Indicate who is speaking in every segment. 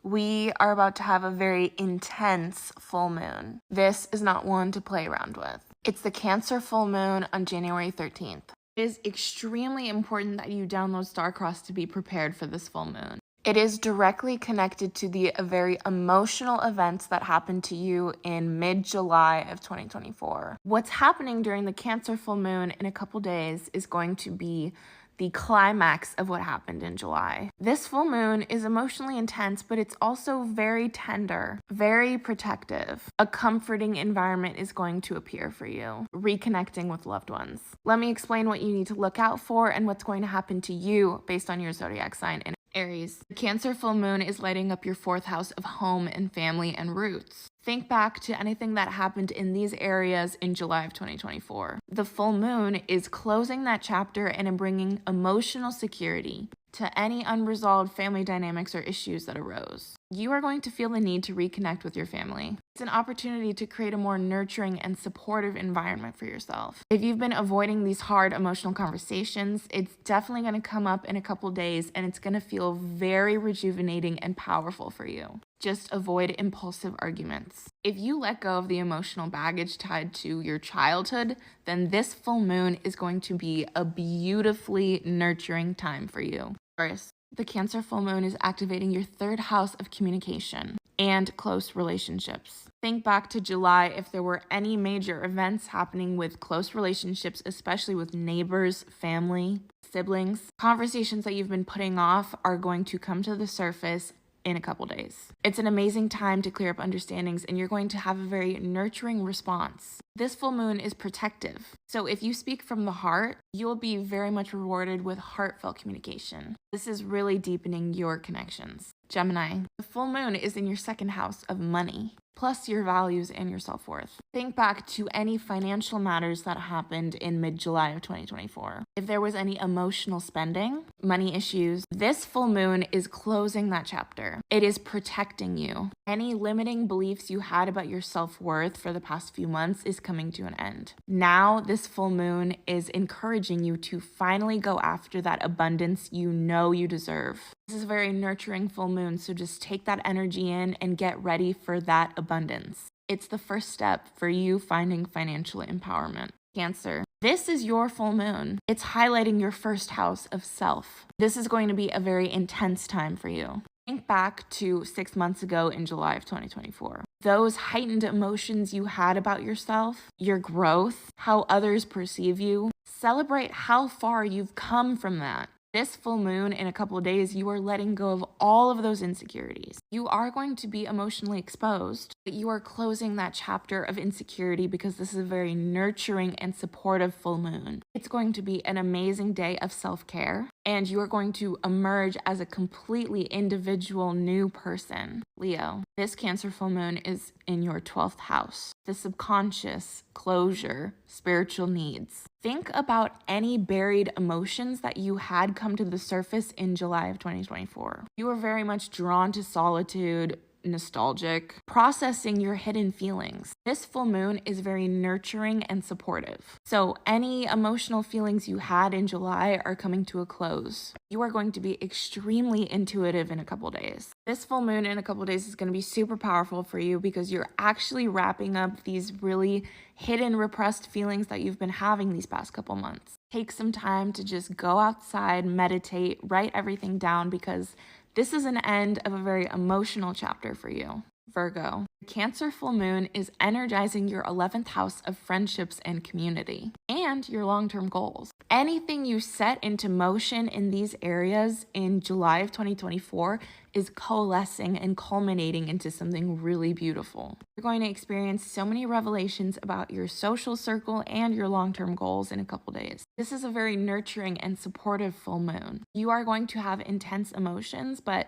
Speaker 1: We are about to have a very intense full moon. This is not one to play around with. It's the Cancer full moon on January 13th. It is extremely important that you download Starcrossed to be prepared for this full moon. It is directly connected to the very emotional events that happened to you in mid-July of 2024. What's happening during the Cancer full moon in a couple days is going to be the climax of what happened in July. This full moon is emotionally intense, but it's also very tender, very protective. A comforting environment is going to appear for you, reconnecting with loved ones. Let me explain what you need to look out for and what's going to happen to you based on your zodiac sign. Aries. The Cancer full moon is lighting up your 4th house of home and family and roots. Think back to anything that happened in these areas in July of 2024. The full moon is closing that chapter and bringing emotional security to any unresolved family dynamics or issues that arose. You are going to feel the need to reconnect with your family. It's an opportunity to create a more nurturing and supportive environment for yourself. If you've been avoiding these hard emotional conversations, it's definitely going to come up in a couple days and it's going to feel very rejuvenating and powerful for you. Just avoid impulsive arguments. If you let go of the emotional baggage tied to your childhood, then this full moon is going to be a beautifully nurturing time for you. Taurus. The Cancer full moon is activating your 3rd house of communication and close relationships. Think back to July if there were any major events happening with close relationships, especially with neighbors, family, siblings. Conversations that you've been putting off are going to come to the surface in a couple days. It's an amazing time to clear up understandings and you're going to have a very nurturing response. This full moon is protective. So if you speak from the heart, you'll be very much rewarded with heartfelt communication. This is really deepening your connections. Gemini, the full moon is in your 2nd house of money, plus your values and your self-worth. Think back to any financial matters that happened in mid-July of 2024. If there was any emotional spending, money issues, this full moon is closing that chapter. It is protecting you. Any limiting beliefs you had about your self-worth for the past few months is coming to an end. Now, this full moon is encouraging you to finally go after that abundance you know you deserve. This is a very nurturing full moon, so just take that energy in and get ready for that abundance. It's the first step for you finding financial empowerment. Cancer. This is your full moon. It's highlighting your 1st house of self. This is going to be a very intense time for you. Think back to 6 months ago in July of 2024. Those heightened emotions you had about yourself, your growth, how others perceive you. Celebrate how far you've come from that. This full moon in a couple of days, you are letting go of all of those insecurities. You are going to be emotionally exposed, but you are closing that chapter of insecurity because this is a very nurturing and supportive full moon. It's going to be an amazing day of self-care, and you are going to emerge as a completely individual new person. Leo, this Cancer full moon is in your 12th house. The subconscious, closure, spiritual needs. Think about any buried emotions that you had come to the surface in July of 2024. You were very much drawn to solitude, nostalgic, processing your hidden feelings. This full moon is very nurturing and supportive. So any emotional feelings you had in July are coming to a close. You are going to be extremely intuitive in a couple days. This full moon in a couple days is going to be super powerful for you because you're actually wrapping up these really hidden, repressed feelings that you've been having these past couple months. Take some time to just go outside, meditate, write everything down because this is an end of a very emotional chapter for you. Virgo, the Cancer full moon is energizing your 11th house of friendships and community and your long-term goals. Anything you set into motion in these areas in July of 2024 is coalescing and culminating into something really beautiful. You're going to experience so many revelations about your social circle and your long-term goals in a couple days. This is a very nurturing and supportive full moon. You are going to have intense emotions, but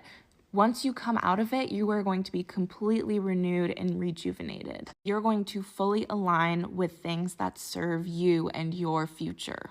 Speaker 1: once you come out of it, you are going to be completely renewed and rejuvenated. You're going to fully align with things that serve you and your future.